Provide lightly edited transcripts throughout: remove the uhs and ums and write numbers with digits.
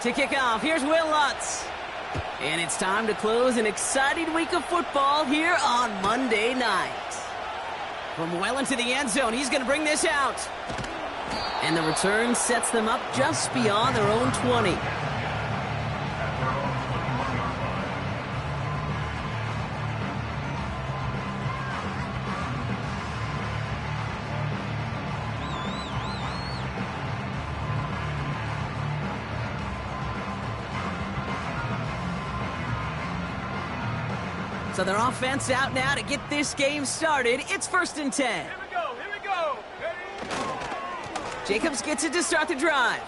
To kick off, here's Will Lutz. And it's time to close an exciting week of football here on Monday night. From well into the end zone, he's going to bring this out. And the return sets them up just beyond their own 20. So their offense out now to get this game started. It's 1st and 10. Here we go. Jacobs gets it to start the drive.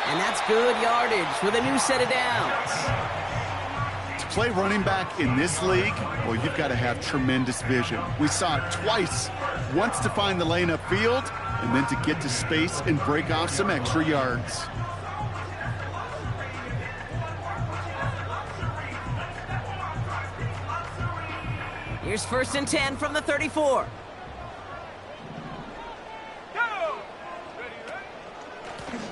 And that's good yardage with a new set of downs. To play running back in this league, well, you've got to have tremendous vision. We saw it twice. Once to find the lane upfield, and then to get to space and break off some extra yards. Here's 1st and 10 from the 34. Go!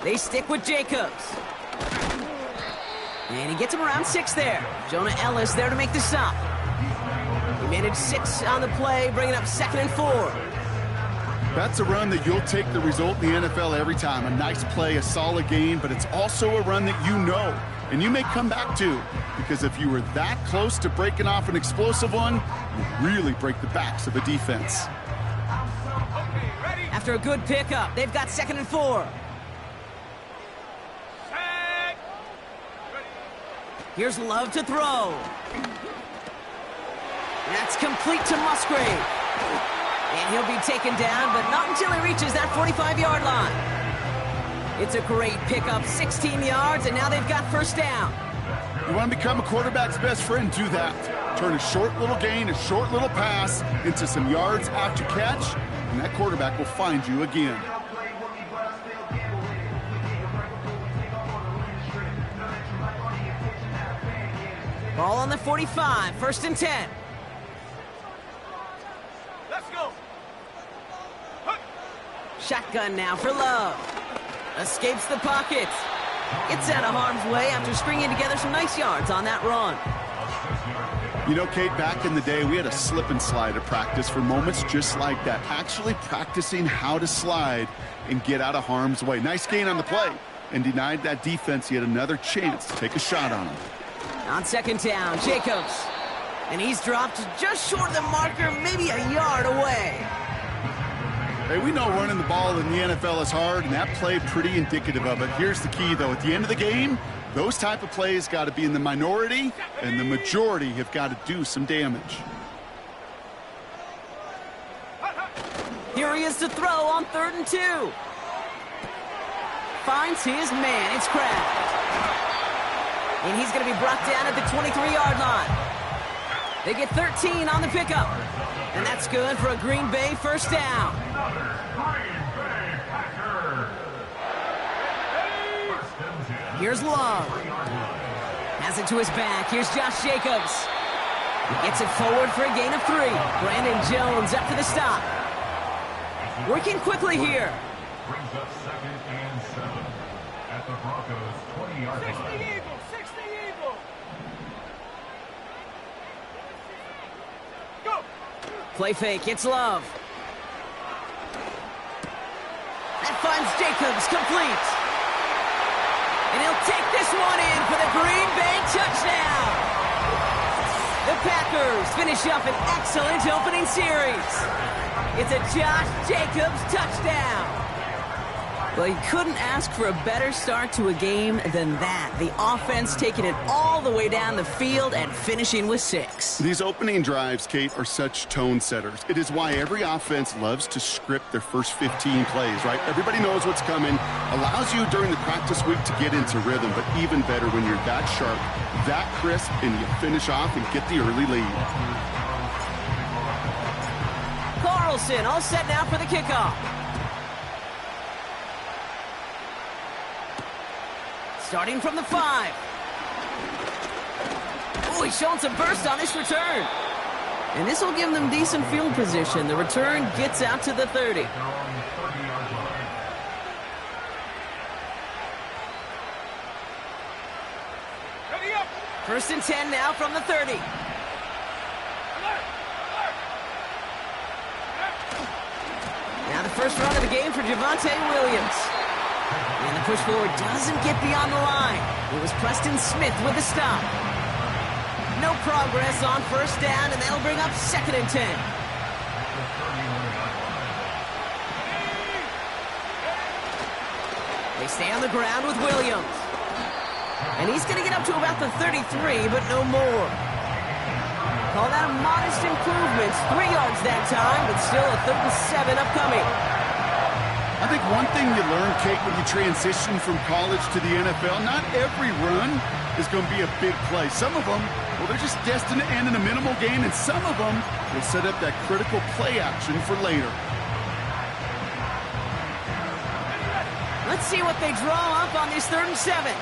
They stick with Jacobs. And he gets him around 6 there. Jonah Ellis there to make the stop. He managed 6 on the play, bringing up 2nd and 4. That's a run that you'll take the result in the NFL every time. A nice play, a solid gain, but it's also a run that you know, and you may come back to, because if you were that close to breaking off an explosive one, you really break the backs of a defense. Okay, ready? After a good pickup, they've got 2nd and 4. Set. Ready. Here's Love to throw. That's complete to Musgrave. And he'll be taken down, but not until he reaches that 45-yard line. It's a great pickup, 16 yards, and now they've got 1st down. You want to become a quarterback's best friend, do that. Turn a short little gain, a short little pass into some yards after catch, and that quarterback will find you again. Ball on the 45, 1st and 10. Let's go. Shotgun now for Love. Escapes the pocket. Gets out of harm's way after stringing together some nice yards on that run. You know, Kate, back in the day, we had a slip and slide at practice for moments just like that. Actually practicing how to slide and get out of harm's way. Nice gain on the play, and denied that defense yet another chance to take a shot on him. On 2nd down, Jacobs. And he's dropped just short of the marker, maybe a yard away. Hey, we know running the ball in the NFL is hard, and that play pretty indicative of it. Here's the key, though. At the end of the game, those type of plays got to be in the minority, and the majority have got to do some damage. Here he is to throw on 3rd and 2. Finds his man. It's Kraft. And he's going to be brought down at the 23-yard line. They get 13 on the pickup. And that's good for a Green Bay 1st down. Here's Love. Has it to his back. Here's Josh Jacobs. He gets it forward for a gain of 3. Brandon Jones up for the stop. Working quickly here. Brings up 2nd and 7 at the Broncos' 20-yard line. 60 Eagle, 60 Eagle. Go. Play fake. It's Love. That finds Jacobs complete. And he'll take this one in for the Green Bay touchdown. The Packers finish up an excellent opening series. It's a Josh Jacobs touchdown. Well, you couldn't ask for a better start to a game than that. The offense taking it all the way down the field and finishing with 6. These opening drives, Kate, are such tone setters. It is why every offense loves to script their first 15 plays, right? Everybody knows what's coming. Allows you during the practice week to get into rhythm, but even better when you're that sharp, that crisp, and you finish off and get the early lead. Carlson all set now for the kickoff. Starting from the 5. Oh, he's showing some burst on this return. And this will give them decent field position. The return gets out to the 30. They're on the 30-yard line. Ready up. 1st and 10 now from the 30. Alert. Now the first run of the game for Javonte Williams. And the push forward doesn't get beyond the line. It was Preston Smith with the stop. No progress on 1st down, and they'll bring up 2nd and 10. They stay on the ground with Williams. And he's going to get up to about the 33, but no more. Call that a modest improvement. 3 yards that time, but still a 3rd and 7 upcoming. I think one thing you learn, Kate, when you transition from college to the NFL, not every run is going to be a big play. Some of them, well, they're just destined to end in a minimal gain, and some of them will set up that critical play action for later. Let's see what they draw up on this 3rd and 7.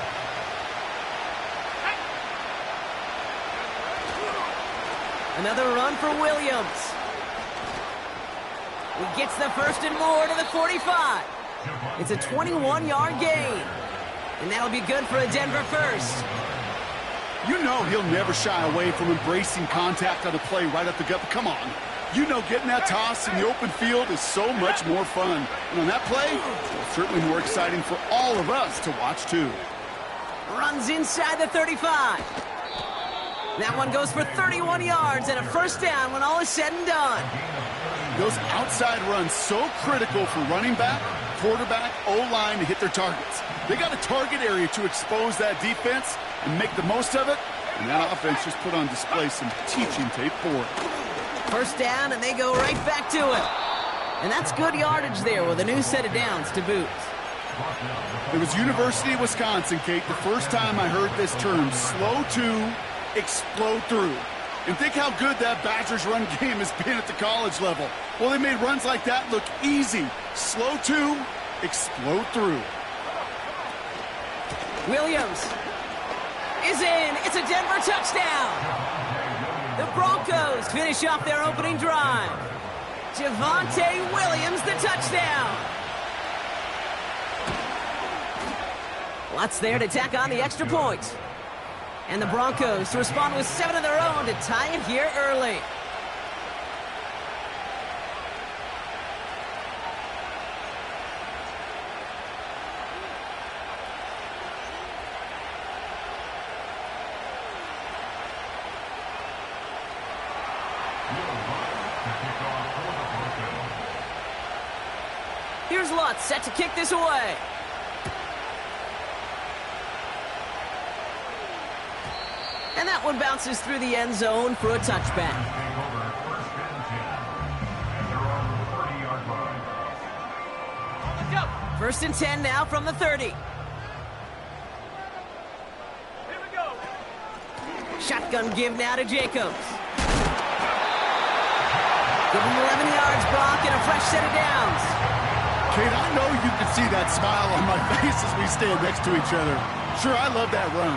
Another run for Williams. He gets the 1st and more to the 45. It's a 21-yard gain. And that'll be good for a Denver 1st. You know he'll never shy away from embracing contact on the play right up the gut. But come on. You know getting that toss in the open field is so much more fun. And on that play, it's certainly more exciting for all of us to watch, too. Runs inside the 35. That one goes for 31 yards and a 1st down when all is said and done. Those outside runs so critical for running back, quarterback, O-line to hit their targets. They got a target area to expose that defense and make the most of it, and that offense just put on display some teaching tape for it. 1st down, and they go right back to it. And that's good yardage there with a new set of downs to boot. It was University of Wisconsin, Kate, the first time I heard this term, slow to explode through. And think how good that Badgers run game has been at the college level. Well, they made runs like that look easy. Slow to explode through. Williams is in. It's a Denver touchdown. The Broncos finish off their opening drive. Javonte Williams, the touchdown. Lots there to tack on the extra point. And the Broncos to respond with 7 of their own to tie it here early. Here's Lutz set to kick this away. And that one bounces through the end zone for a touchback. First and 10 now from the 30. Here we go. Shotgun give now to Jacobs. Give him 11 yards, Brock, and a fresh set of downs. Kate, I know you can see that smile on my face as we stand next to each other. Sure, I love that run.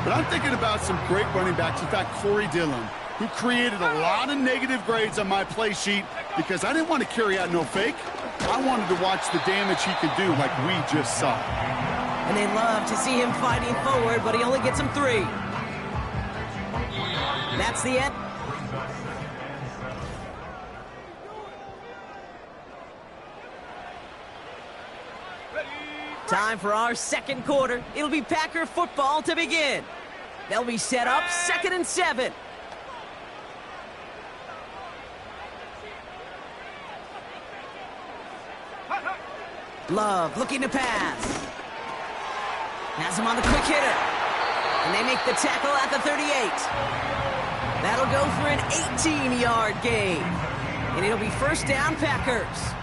But I'm thinking about some great running backs. In fact, Corey Dillon, who created a lot of negative grades on my play sheet because I didn't want to carry out no fake. I wanted to watch the damage he could do like we just saw. And they love to see him fighting forward, but he only gets him 3. That's the end. Time for our second quarter. It'll be Packer football to begin. They'll be set up 2nd and 7. Love looking to pass. Has him on the quick hitter. And they make the tackle at the 38. That'll go for an 18-yard gain. And it'll be 1st down Packers.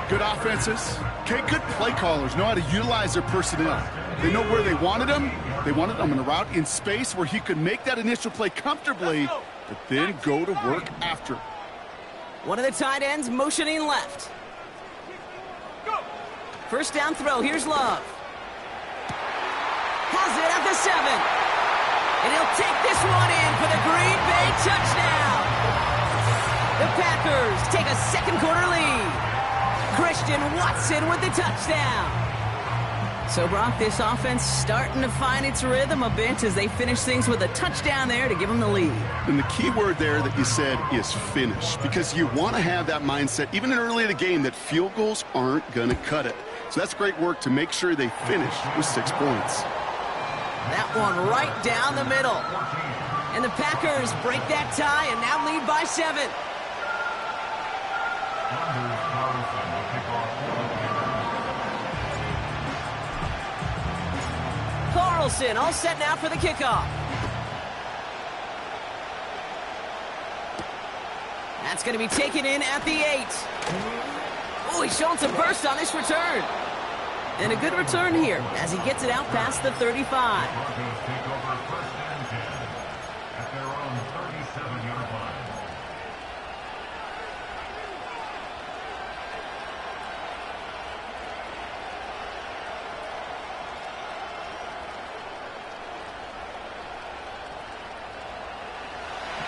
Good offenses. Okay, good play callers know how to utilize their personnel. They know where they wanted him. They wanted him in a route in space where he could make that initial play comfortably, but then go to work after. One of the tight ends motioning left. 1st down throw. Here's Love. Has it at the 7. And he'll take this one in for the Green Bay touchdown. Packers take a second quarter lead. Christian Watson with the touchdown. So, Brock, this offense starting to find its rhythm a bit as they finish things with a touchdown there to give them the lead. And the key word there that you said is finish, because you want to have that mindset, even early in the game, that field goals aren't going to cut it. So that's great work to make sure they finish with 6 points. That one right down the middle. And the Packers break that tie and now lead by 7. Carlson all set now for the kickoff. That's going to be taken in at the 8. Oh, he's showing some burst on this return. And a good return here as he gets it out past the 35.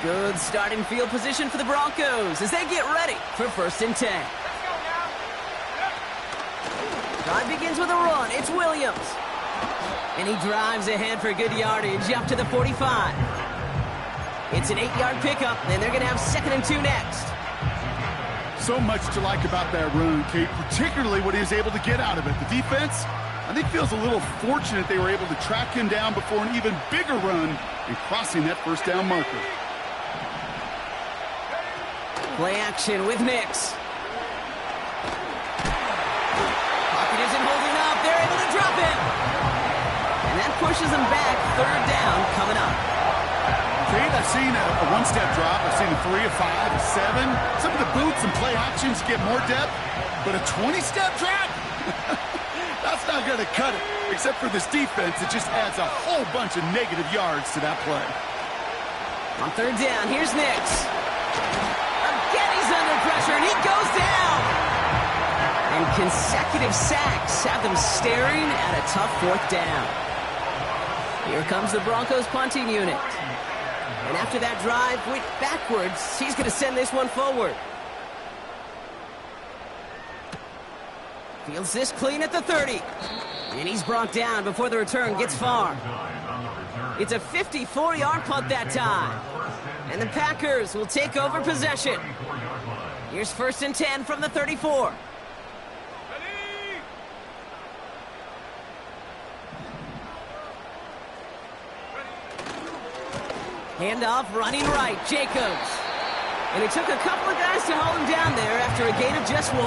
Good starting field position for the Broncos as they get ready for 1st and 10. Drive begins with a run. It's Williams. And he drives ahead for good yardage up to the 45. It's an 8-yard pickup, and they're going to have 2nd and 2 next. So much to like about that run, Kate, particularly what he was able to get out of it. The defense, I think, feels a little fortunate they were able to track him down before an even bigger run and crossing that 1st down marker. Play action with Nix. Pocket isn't holding up. They're able to drop him. And that pushes them back. 3rd down coming up. Kate, I've seen a one-step drop. I've seen a 3, a 5, a 7. Some of the boots and play actions get more depth. But a 20-step drop? That's not going to cut it. Except for this defense, it just adds a whole bunch of negative yards to that play. On 3rd down, here's Nix. Under pressure, and he goes down. And consecutive sacks have them staring at a tough 4th down. Here comes the Broncos punting unit. And after that drive went backwards, he's going to send this one forward. Fields this clean at the 30. And he's brought down before the return gets far. It's a 54-yard punt that time. And the Packers will take over possession. Here's 1st and 10 from the 34. Handoff running right, Jacobs. And it took a couple of guys to hold him down there after a gain of just 1.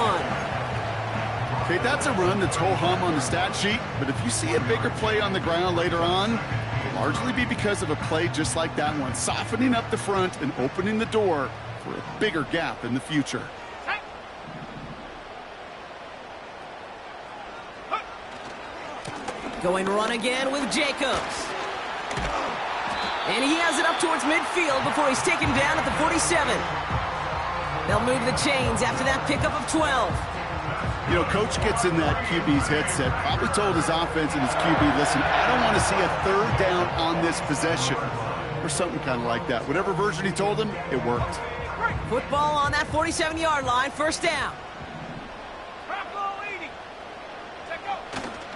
Okay, that's a run that's ho-hum on the stat sheet, but if you see a bigger play on the ground later on, it'll largely be because of a play just like that one, softening up the front and opening the door for a bigger gap in the future. Going run again with Jacobs. And he has it up towards midfield before he's taken down at the 47. They'll move the chains after that pickup of 12. You know, Coach gets in that QB's headset, probably told his offense and his QB, listen, I don't want to see a 3rd down on this possession. Or something kind of like that. Whatever version he told him, it worked. Football on that 47-yard line, 1st down.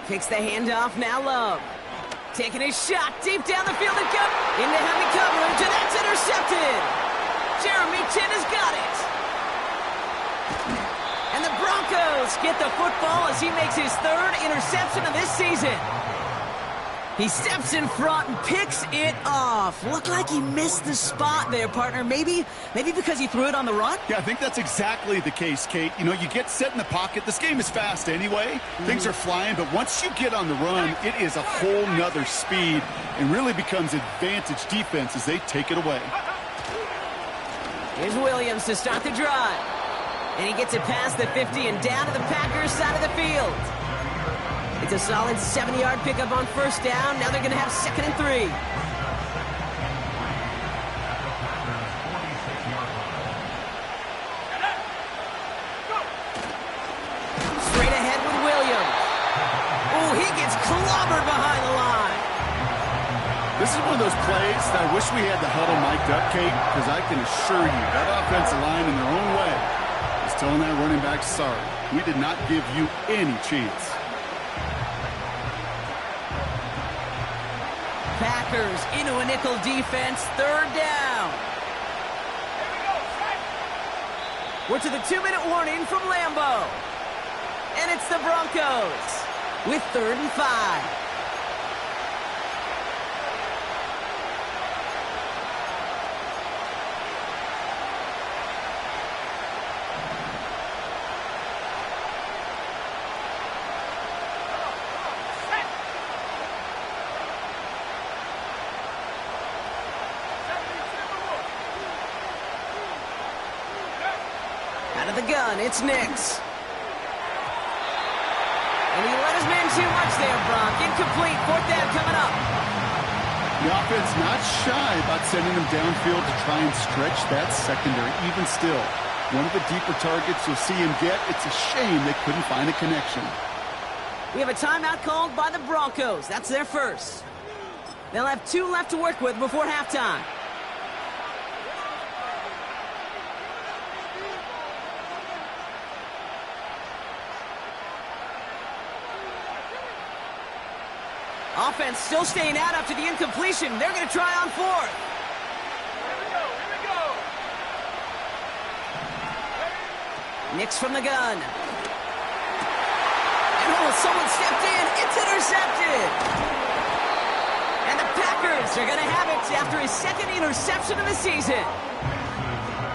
Kicks the handoff, now Love. Taking his shot deep down the field and cut into heavy coverage, and that's intercepted. Jeremy Chin has got it. And the Broncos get the football as he makes his 3rd interception of this season. He steps in front and picks it off. Looked like he missed the spot there, partner. Maybe because he threw it on the run? Yeah, I think that's exactly the case, Kate. You know, you get set in the pocket. This game is fast anyway. Things are flying, but once you get on the run, it is a whole nother speed and really becomes advantage defense as they take it away. Here's Williams to start the drive. And he gets it past the 50 and down to the Packers side of the field. It's a solid 7-yard pickup on 1st down. Now they're going to have 2nd and 3. Straight ahead with Williams. Oh, he gets clobbered behind the line. This is one of those plays that I wish we had the huddle mic'd up, Kate, because I can assure you that offensive line in their own way is telling that running back, sorry, we did not give you any chance. Packers into a nickel defense, third down. We're to the 2-minute warning from Lambeau. And it's the Broncos with 3rd and 5. Out of the gun, it's Nix. And he let his man too much there, Brock. Incomplete, 4th down coming up. The offense not shy about sending them downfield to try and stretch that secondary. Even still, one of the deeper targets you'll see him get. It's a shame they couldn't find a connection. We have a timeout called by the Broncos. That's their first. They'll have 2 left to work with before halftime. Offense still staying out after the incompletion. They're going to try on 4th. Here we go. Nix from the gun. And someone stepped in. It's intercepted. And the Packers are going to have it after his 2nd interception of the season.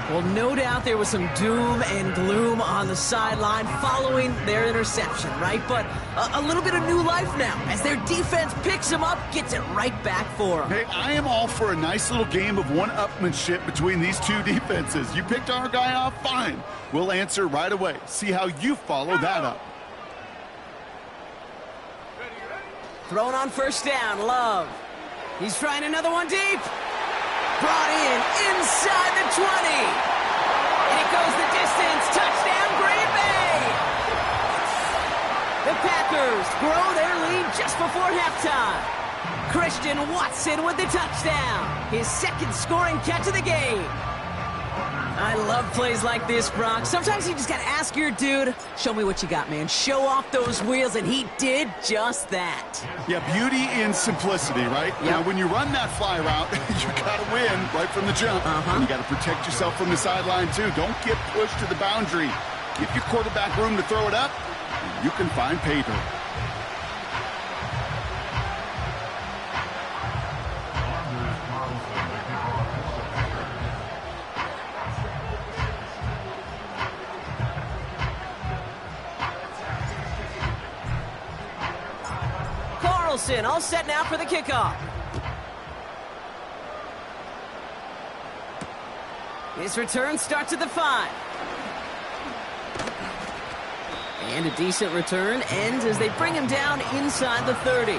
Well, no doubt there was some doom and gloom on the sideline following their interception, right? But a little bit of new life now as their defense picks them up, gets it right back for them. Hey, I am all for a nice little game of one-upmanship between these two defenses. You picked our guy off, fine. We'll answer right away. See how you follow that up. Thrown on 1st down, Love. He's trying another one deep. Brought in inside the 20. And it goes the distance. Touchdown, Green Bay. The Packers grow their lead just before halftime. Christian Watson with the touchdown. His 2nd scoring catch of the game. I love plays like this, Brock. Sometimes you just got to ask your dude, show me what you got, man. Show off those wheels, and he did just that. Yeah, beauty in simplicity, right? Yep. Now, when you run that fly route, you got to win right from the jump. And you got to protect yourself from the sideline, too. Don't get pushed to the boundary. Give your quarterback room to throw it up, and you can find pay dirt. All set now for the kickoff. His return starts at the 5. And a decent return ends as they bring him down inside the 30.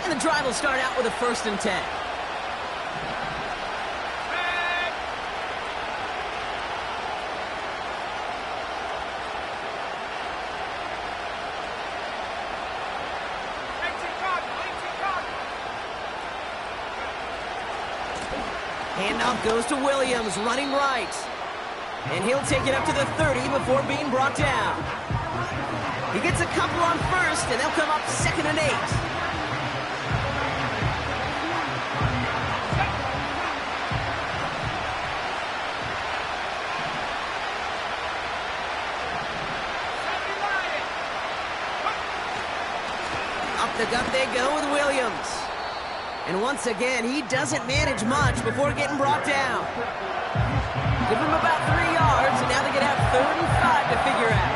And the drive will start out with a 1st and 10. Handoff goes to Williams, running right. And he'll take it up to the 30 before being brought down. He gets a couple on 1st, and they'll come up 2nd and 8. Up the gut they go with Williams. And once again, he doesn't manage much before getting brought down. Give him about 3 yards, and now they're going to have 3rd and 5 to figure out.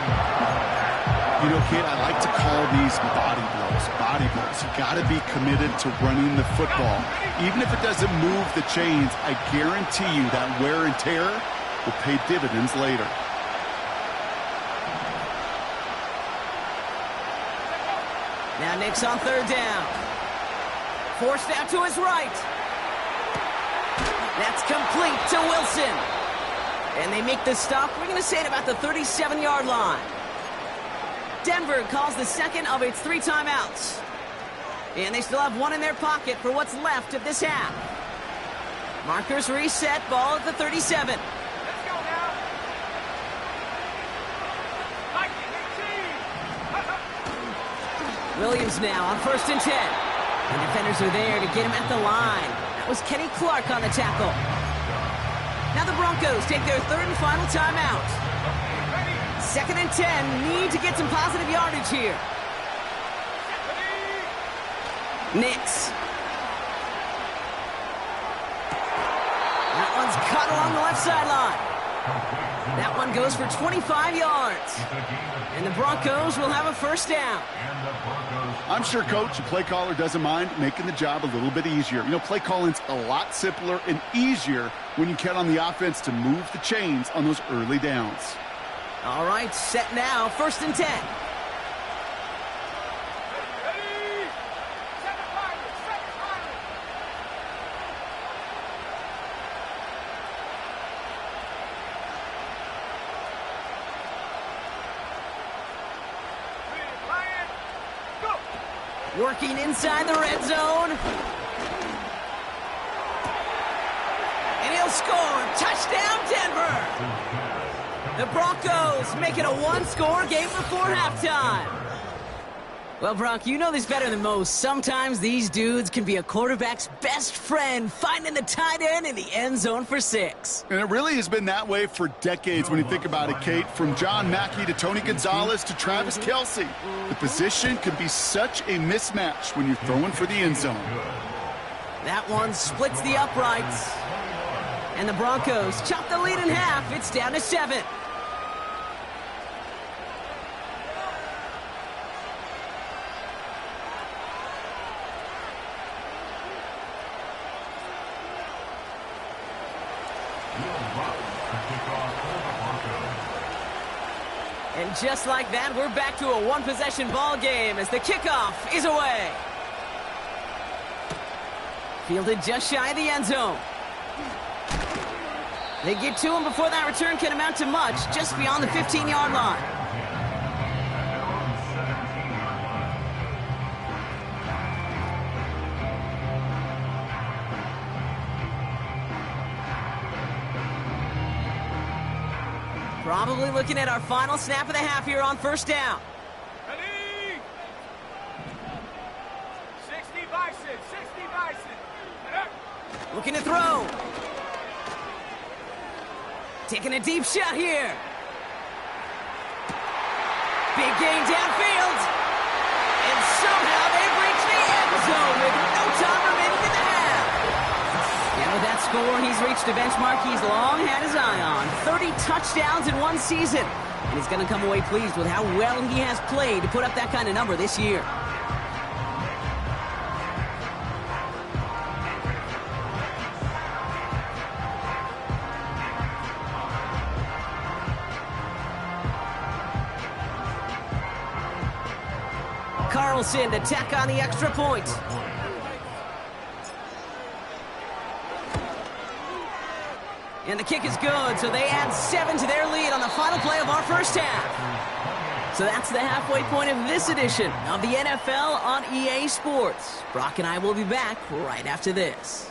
You know, kid, I like to call these body blows. Body blows. You got to be committed to running the football. Even if it doesn't move the chains, I guarantee you that wear and tear will pay dividends later. Now Nix on 3rd down. Forced out to his right. That's complete to Wilson. And they make the stop, we're going to say, at about the 37-yard line. Denver calls the second of its 3 timeouts. And they still have 1 in their pocket for what's left of this half. Markers reset, ball at the 37. Let's go now. Williams now on 1st and 10. The defenders are there to get him at the line. That was Kenny Clark on the tackle. Now the Broncos take their 3rd and final timeout. 2nd and 10, need to get some positive yardage here. Nix. That one's cut along the left sideline. That one goes for 25 yards. And the Broncos will have a 1st down. I'm sure, Coach, the play caller doesn't mind making the job a little bit easier. You know, play calling's a lot simpler and easier when you count on the offense to move the chains on those early downs. All right, set now, 1st and 10. Working inside the red zone. And he'll score. Touchdown, Denver. The Broncos make it a 1-score game before halftime. Well, Brock, you know this better than most. Sometimes these dudes can be a quarterback's best friend, finding the tight end in the end zone for 6. And it really has been that way for decades when you think about it, Kate. From John Mackey to Tony Gonzalez to Travis Kelce. The position can be such a mismatch when you're throwing for the end zone. That one splits the uprights. And the Broncos chop the lead in half. It's down to 7. And just like that, we're back to a 1-possession ball game as the kickoff is away. Fielded just shy of the end zone. They get to him before that return can amount to much, just beyond the 15-yard line. Probably looking at our final snap of the half here on 1st down. Ready? 60 Bison, 60 Bison. Looking to throw. Taking a deep shot here. Big gain downfield. And somehow they've reached the end zone with no time remaining in the half. And with that score, he's reached a benchmark he's long had his eye on. 30 touchdowns in 1 season. And he's going to come away pleased with how well he has played to put up that kind of number this year. Carlson to tack on the extra point. And the kick is good, so they add 7 to their lead on the final play of our 1st half. So that's the halfway point of this edition of the NFL on EA Sports. Brock and I will be back right after this.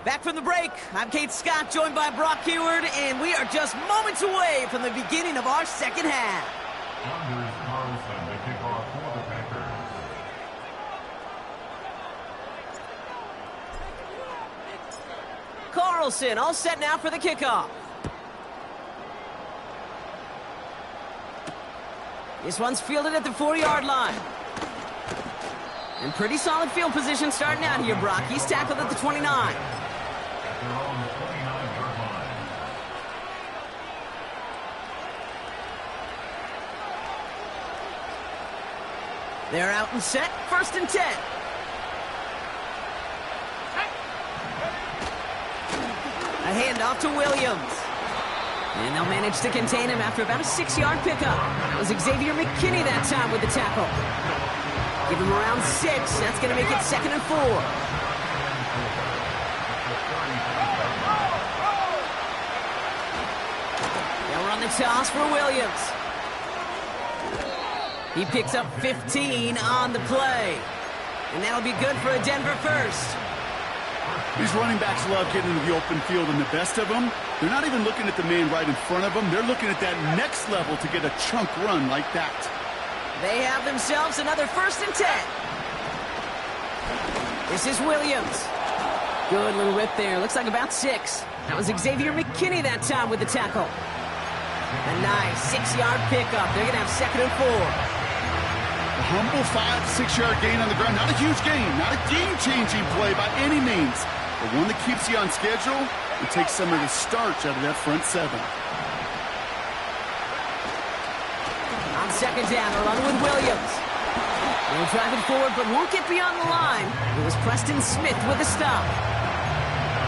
Back from the break, I'm Kate Scott, joined by Brock Heward, and we are just moments away from the beginning of our 2nd half. Anders Carlson, the kickoff for the Packers. Carlson all set now for the kickoff. This one's fielded at the 4-yard line. And pretty solid field position starting out here, Brock. He's tackled at the 29. They're on the 29-yard line. They're out and set. 1st and 10. A handoff to Williams. And they'll manage to contain him after about a 6-yard pickup. That was Xavier McKinney that time with the tackle. Give him around 6. That's going to make it 2nd and 4. They'll run the toss for Williams. He picks up 15 on the play. And that'll be good for a Denver first. These running backs love getting into the open field, and the best of them, they're not even looking at the man right in front of them. They're looking at that next level to get a chunk run like that. They have themselves another 1st and 10. This is Williams. Good little rip there. Looks like about 6. That was Xavier McKinney that time with the tackle. A nice 6-yard pickup. They're going to have 2nd and 4. A humble 5-6-yard gain on the ground. Not a huge gain, not a game-changing play by any means, but one that keeps you on schedule and takes some of the starch out of that front 7. On 2nd down, they're running with Williams. They'll drive it forward, but won't get beyond the line. It was Preston Smith with the stop.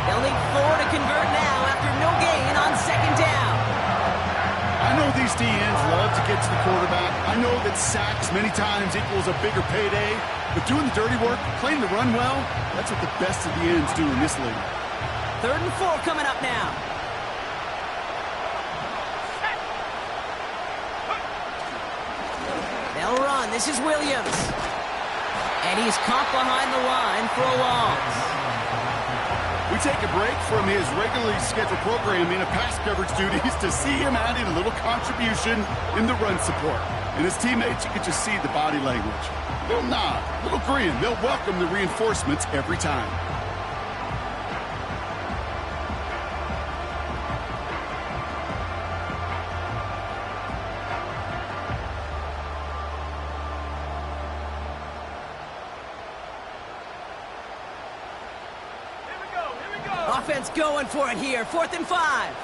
They'll need 4 to convert now after no gain on 2nd down. I know these DNs love to get to the quarterback. I know that sacks many times equals a bigger payday, but doing the dirty work, playing the run well, that's what the best of the ends do in this league. 3rd and 4 coming up now. They'll run. This is Williams. And he's caught behind the line for a loss. We take a break from his regularly scheduled programming of pass coverage duties to see him adding a little contribution in the run support. And his teammates, you can just see the body language. A little nod, a little grin. They'll welcome the reinforcements every time. Offense going for it here. 4th and 5.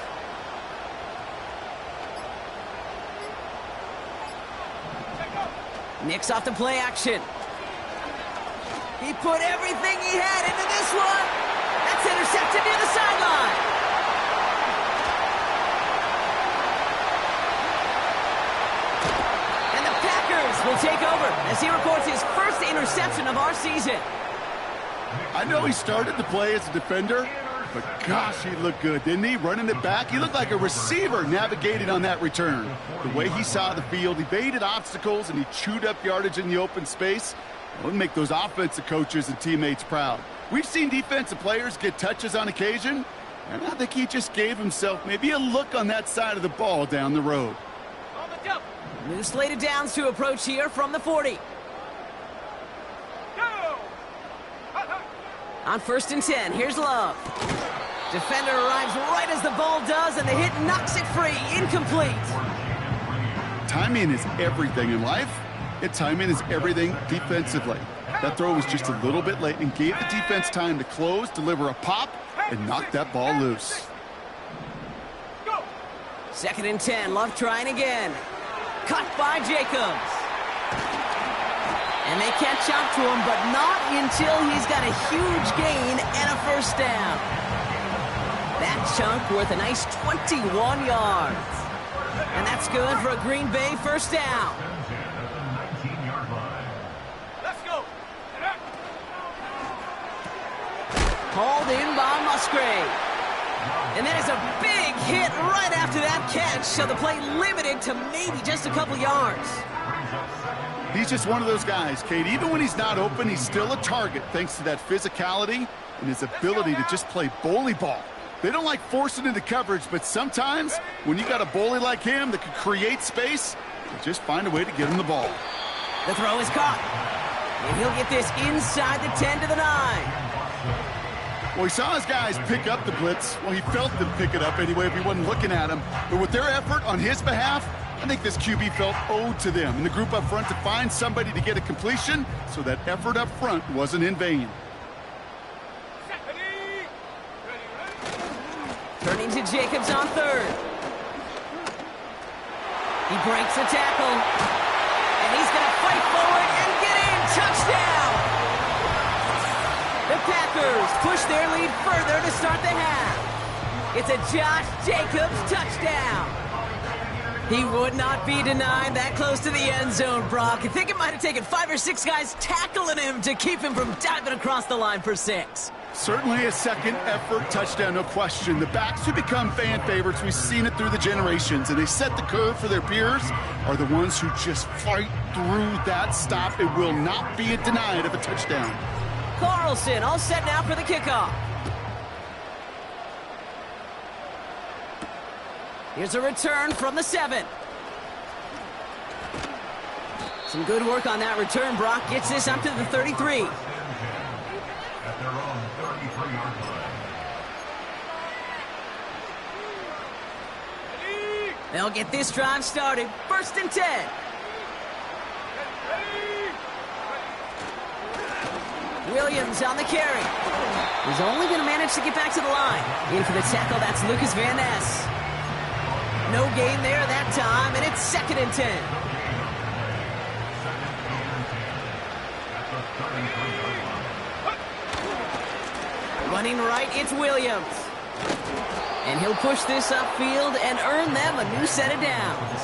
Nicks off the play action. He put everything he had into this one. That's intercepted near the sideline. And the Packers will take over as he records his 1st interception of our season. I know he started the play as a defender, but gosh, he looked good, didn't he? Running it back, he looked like a receiver navigating on that return. The way he saw the field, he evaded obstacles, and he chewed up yardage in the open space. It would make those offensive coaches and teammates proud. We've seen defensive players get touches on occasion, and I think he just gave himself maybe a look on that side of the ball down the road. On the jump. New slated downs to approach here from the 40. Go. On 1st and 10, here's Love. Defender arrives right as the ball does, and the hit knocks it free. Incomplete. Timing is everything in life, and timing is everything defensively. That throw was just a little bit late and gave the defense time to close, deliver a pop, and knock that ball loose. 2nd and 10, Love trying again. Cut by Jacobs. And they catch up to him, but not until he's got a huge gain and a 1st down. That chunk worth a nice 21 yards. And that's good for a Green Bay 1st down. Let's go. Hauled in by Musgrave. And that is a big hit right after that catch, so the play limited to maybe just a couple yards. He's just one of those guys, Kate. Even when he's not open, he's still a target thanks to that physicality and his ability to just play bully ball. They don't like forcing into coverage, but sometimes when you got a bully like him that can create space, you just find a way to get him the ball. The throw is caught. And he'll get this inside the 10 to the 9. Well, he saw his guys pick up the blitz. Well, he felt them pick it up anyway if he wasn't looking at him. But with their effort on his behalf, I think this QB felt owed to them and the group up front to find somebody to get a completion, so that effort up front wasn't in vain. Turning to Jacobs on 3rd. He breaks a tackle. And he's going to fight forward and get in. Touchdown! The Packers push their lead further to start the half. It's a Josh Jacobs touchdown. He would not be denied that close to the end zone, Brock. I think it might have taken 5 or 6 guys tackling him to keep him from diving across the line for 6. Certainly a second effort touchdown, no question. The backs who become fan favorites, we've seen it through the generations, and they set the curve for their peers, are the ones who just fight through that stop. It will not be denied of a touchdown. Carlson all set now for the kickoff. Here's a return from the 7. Some good work on that return. Brock gets this up to the 33. At their own 33-yard line. They'll get this drive started. 1st and 10. Williams on the carry. He's only going to manage to get back to the line. In for the tackle, that's Lucas Van Ness. No gain there that time, and it's 2nd and 10. Running right, it's Williams. And he'll push this upfield and earn them a new set of downs.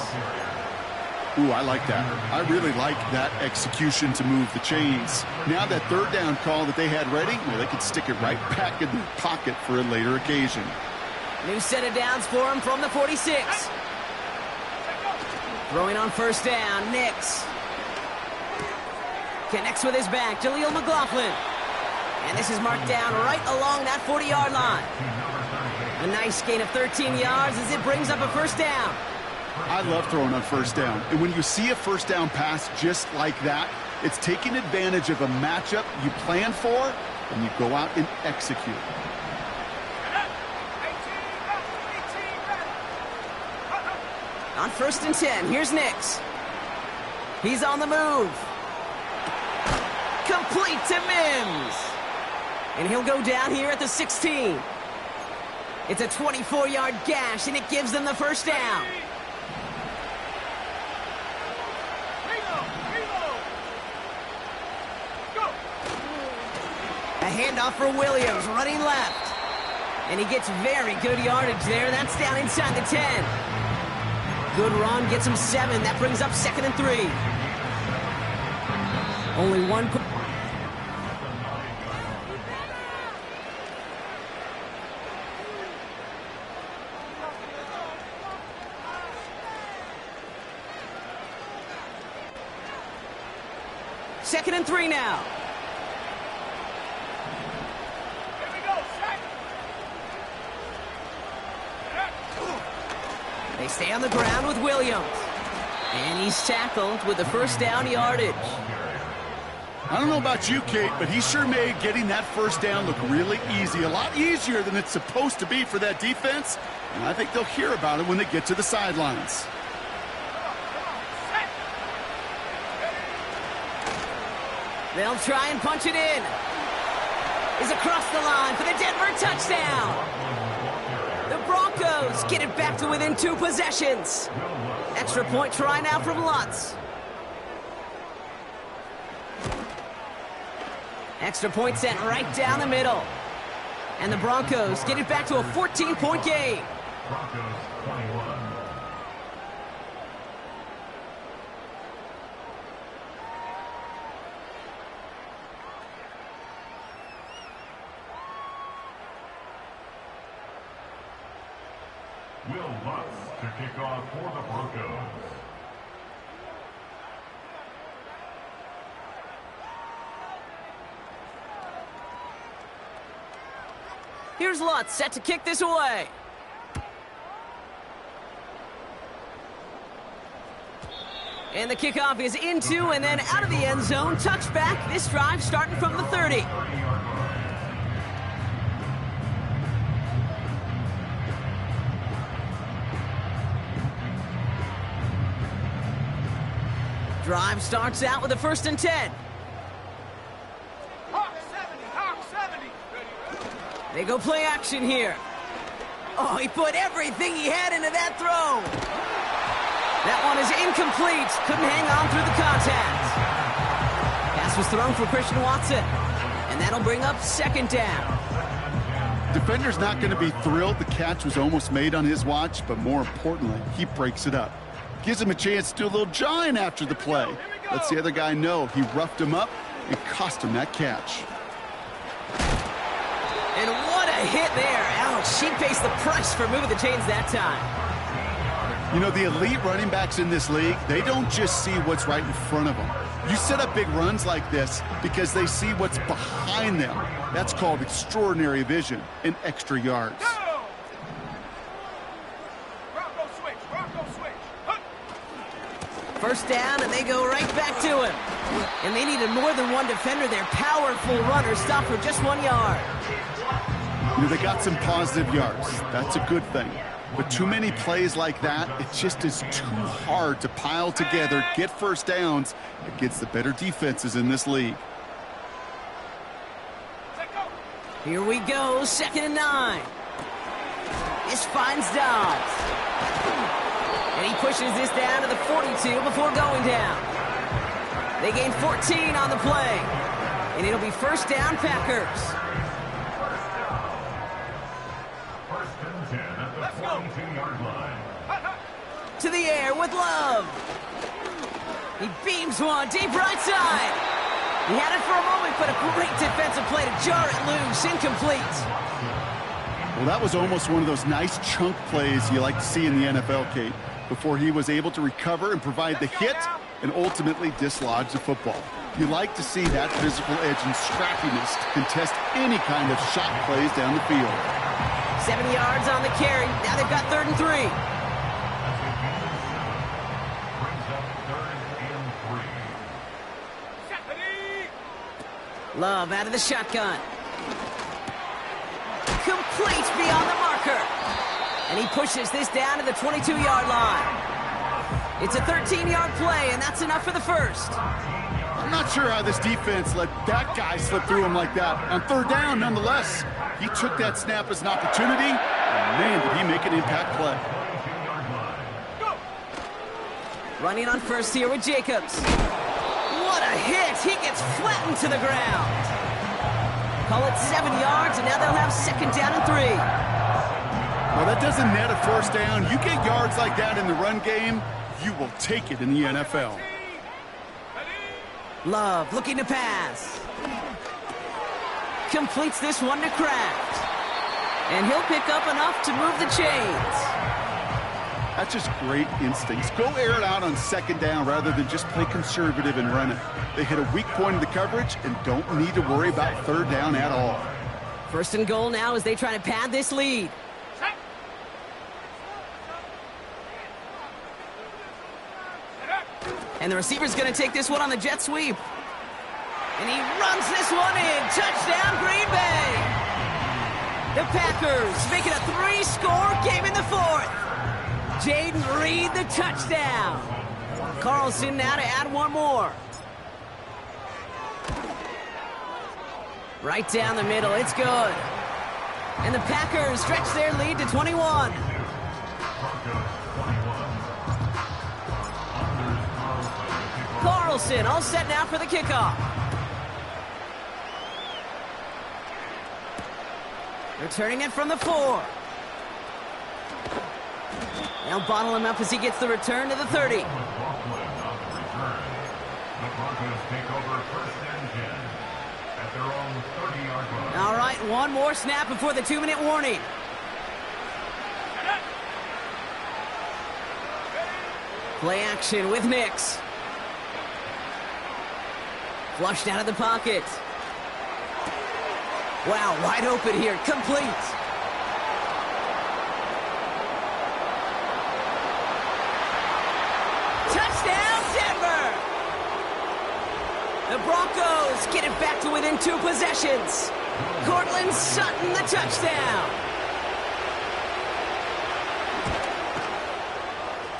Ooh, I like that. I really like that execution to move the chains. Now that 3rd down call that they had ready, well, they could stick it right back in their pocket for a later occasion. New set of downs for him from the 46. Throwing on 1st down, Nix. Connects with his back, Jaleel McLaughlin. And this is marked down right along that 40-yard line. A nice gain of 13 yards as it brings up a 1st down. I love throwing on 1st down. And when you see a 1st down pass just like that, it's taking advantage of a matchup you plan for, and you go out and execute. On 1st and 10, here's Nix. He's on the move. Complete to Mims. And he'll go down here at the 16. It's a 24-yard gash, and it gives them the 1st down. A handoff for Williams, running left. And he gets very good yardage there. That's down inside the 10. Good run, gets him 7. That brings up 2nd and 3. Only one. Second and 3 now. They stay on the ground with Williams. And he's tackled with the 1st down yardage. I don't know about you, Kate, but he sure made getting that 1st down look really easy. A lot easier than it's supposed to be for that defense. And I think they'll hear about it when they get to the sidelines. They'll try and punch it in. Is across the line for the Denver touchdown. The Broncos get it back to within 2 possessions. Extra point try now from Lutz. Extra point sent right down the middle. And the Broncos get it back to a 14-point game. Broncos 21. Will Lutz to kick off for the Broncos. Here's Lutz set to kick this away. And the kickoff is into and then out of the end zone. Touchback. This drive starting from the 30. Drive starts out with a 1st and 10. Hawk 70, Hawk 70. They go play action here. Oh, he put everything he had into that throw. That one is incomplete. Couldn't hang on through the contact. Pass was thrown for Christian Watson. And that'll bring up 2nd down. Defender's not going to be thrilled the catch was almost made on his watch, but more importantly, he breaks it up. Gives him a chance to do a little jawing after the play. Lets the other guy know he roughed him up and cost him that catch. And what a hit there. Ouch, she pays the price for moving the chains that time. You know, the elite running backs in this league, they don't just see what's right in front of them. You set up big runs like this because they see what's behind them. That's called extraordinary vision and extra yards. First down, and they go right back to him. And they needed more than one defender. Their powerful runner stopped for just 1 yard. You know, they got some positive yards. That's a good thing. But too many plays like that, it just is too hard to pile together, get first downs against the better defenses in this league. Here we go, 2nd and 9. This finds Dobbs. And he pushes this down to the 42 before going down. They gain 14 on the play. And it'll be first down, Packers. First and 10 at the 42-yard line. To the air with Love. He beams one deep right side. He had it for a moment, but a great defensive play to jar it loose. Incomplete. Well, that was almost one of those nice chunk plays you like to see in the NFL, Kate, before he was able to recover and provide the hit and ultimately dislodge the football. You like to see that physical edge and scrappiness to contest any kind of shot plays down the field. 7 yards on the carry. Now they've got 3rd and 3. Brings up 3rd and 3. Love out of the shotgun. Complete beyond the marker. And he pushes this down to the 22-yard line. It's a 13-yard play, and that's enough for the first. I'm not sure how this defense let that guy slip through him like that. On 3rd down, nonetheless, he took that snap as an opportunity, and man, did he make an impact play. Running on first here with Jacobs. What a hit! He gets flattened to the ground. Call it 7 yards, and now they'll have 2nd down and 3. Well, that doesn't net a first down. You get yards like that in the run game, you will take it in the NFL. Love looking to pass. Completes this one to Kraft. And he'll pick up enough to move the chains. That's just great instincts. Go air it out on 2nd down rather than just play conservative and run it. They hit a weak point in the coverage and don't need to worry about 3rd down at all. 1st and goal now as they try to pad this lead. And the receiver's going to take this one on the jet sweep. And he runs this one in. Touchdown, Green Bay. The Packers make it a 3-score game in the 4th. Jaden Reed, the touchdown. Carlson now to add one more. Right down the middle, it's good. And the Packers stretch their lead to 21. Carlson all set now for the kickoff. Returning it from the 4. They'll bottle him up as he gets the return to the 30. The Broncos take over 1st and 10 at their own 30-yard line. All right, one more snap before the 2-minute warning. Play action with Nix. Flushed out of the pocket. Wow, wide open here, complete. Touchdown, Denver! The Broncos get it back to within 2 possessions. Cortland Sutton, the touchdown.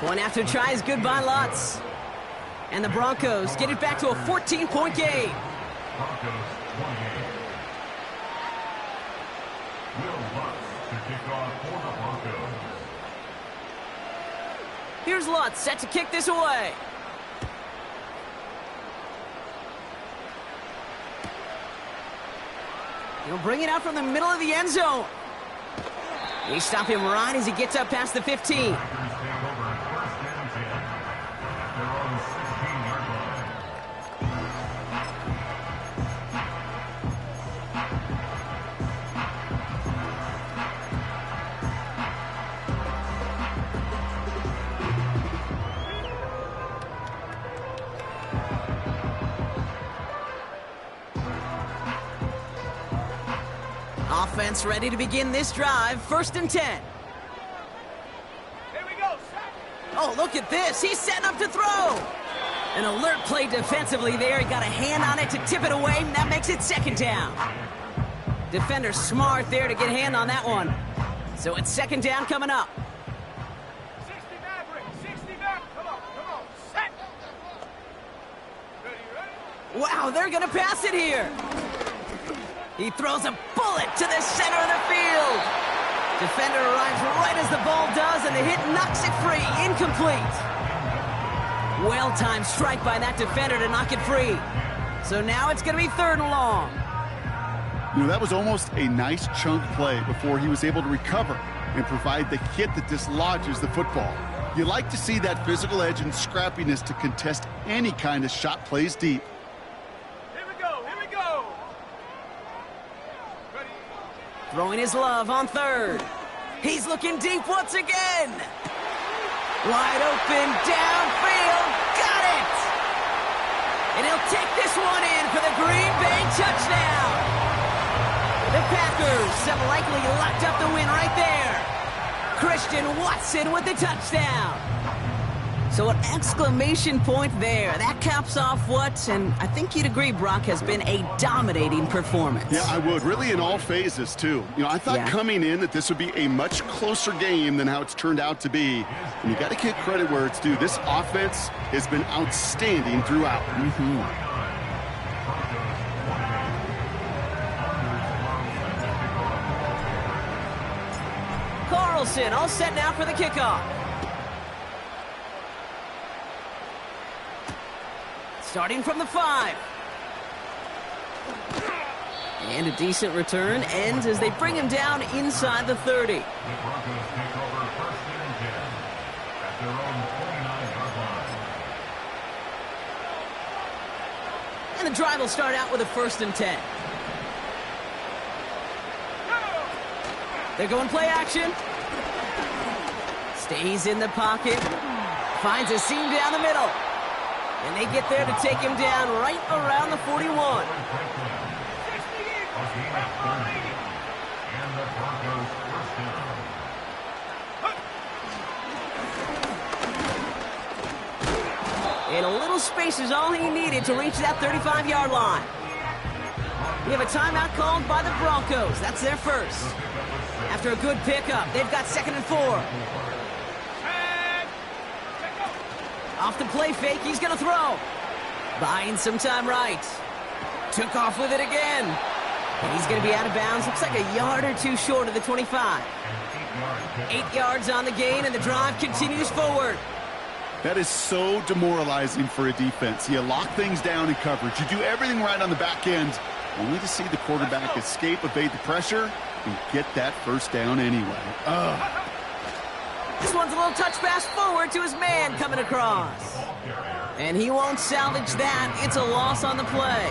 One after tries, goodbye, Lutz. And the Broncos get it back to a 14-point game. Broncos 28. Will Lutz to kick off for the Broncos. Here's Lutz set to kick this away. He'll bring it out from the middle of the end zone. They stop him right as he gets up past the 15. Offense ready to begin this drive. 1st and 10. Here we go, set. Oh, look at this. He's setting up to throw. An alert play defensively there. He got a hand on it to tip it away, and that makes it 2nd down. Defender smart there to get a hand on that one. So it's 2nd down coming up. 60 Maverick, 60 Maverick. Come on, set. Ready? Wow, they're going to pass it here. He throws a bullet to the center of the field. Defender arrives right as the ball does, and the hit knocks it free. Incomplete. Well-timed strike by that defender to knock it free. So now it's going to be 3rd and long. You know, that was almost a nice chunk play before he was able to recover and provide the hit that dislodges the football. You like to see that physical edge and scrappiness to contest any kind of shot plays deep. Here we go. Ready? Throwing his love on 3rd. He's looking deep once again. Wide open, downfield. Got it! And he'll take this one in for the Green Bay touchdown. The Packers have likely locked up the win right there. Christian Watson with the touchdown. So an exclamation point there. That caps off what, and I think you'd agree, Brock, has been a dominating performance. Yeah, I would. Really in all phases, too. You know, I thought coming in that this would be a much closer game than how it's turned out to be. And you got to give credit where it's due. This offense has been outstanding throughout. Carlson all set now for the kickoff. Starting from the 5. And a decent return ends as they bring him down inside the 30. The Broncos take over 1st and 10 at their own 49-yard line. And the drive will start out with a 1st and 10. They're going play action. Stays in the pocket. Finds a seam down the middle. And they get there to take him down right around the 41. And the Broncos 1st down. And a little space is all he needed to reach that 35-yard line. We have a timeout called by the Broncos. That's their first. After a good pickup, they've got 2nd and 4. Off the play fake, he's going to throw. Buying some time right. Took off with it again. And he's going to be out of bounds. Looks like a yard or two short of the 25. 8 yards on the gain, and the drive continues forward. That is so demoralizing for a defense. You lock things down in coverage. You do everything right on the back end, only to see the quarterback escape, evade the pressure, and get that 1st down anyway. This one's a little touch pass forward to his man coming across. And he won't salvage that. It's a loss on the play.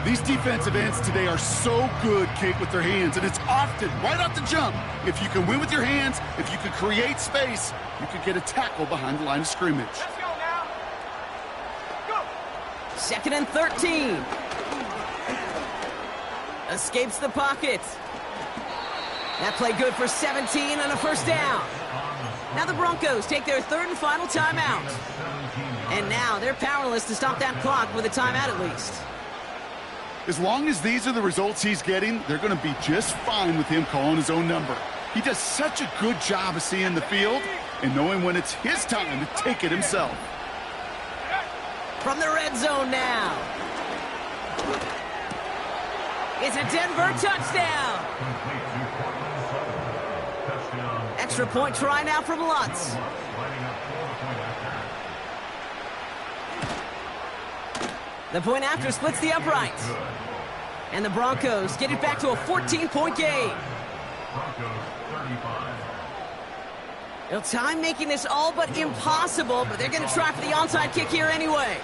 These defensive ends today are so good, Kate, with their hands, and it's often right off the jump. If you can win with your hands, if you can create space, you can get a tackle behind the line of scrimmage. Let's go now. Go. 2nd and 13. Escapes the pocket. That play good for 17 and a 1st down. Now the Broncos take their 3rd and final timeout. And now they're powerless to stop that clock with a timeout at least. As long as these are the results he's getting, they're going to be just fine with him calling his own number. He does such a good job of seeing the field and knowing when it's his time to take it himself. From the red zone now. It's a Denver touchdown. Extra point try now from Lutz. The point after splits the uprights. And the Broncos get it back to a 14-point game. Broncos 35. Well, time making this all but impossible, but they're going to try for the onside kick here anyway.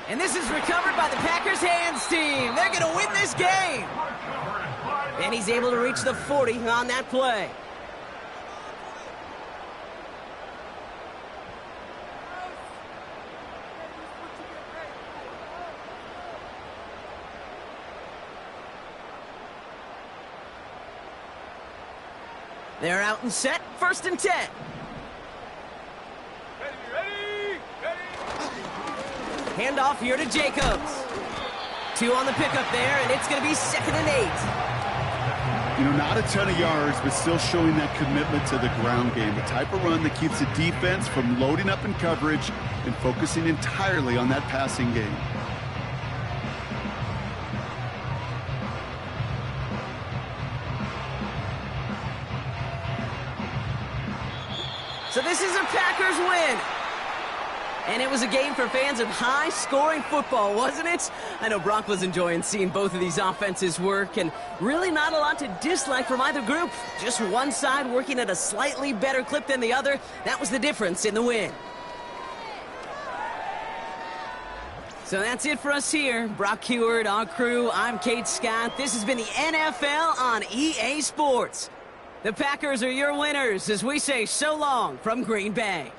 And this is recovered by the Packers hands team. They're going to win this game. And he's able to reach the 40 on that play. They're out and set, 1st and 10. Handoff here to Jacobs. 2 on the pickup there, and it's going to be 2nd and 8. You know, not a ton of yards, but still showing that commitment to the ground game. The type of run that keeps the defense from loading up in coverage and focusing entirely on that passing game. So this is a Packers win. And it was a game for fans of high-scoring football, wasn't it? I know Brock was enjoying seeing both of these offenses work, and really not a lot to dislike from either group. Just one side working at a slightly better clip than the other. That was the difference in the win. So that's it for us here. Brock Heward, our crew, I'm Kate Scott. This has been the NFL on EA Sports. The Packers are your winners as we say so long from Green Bay.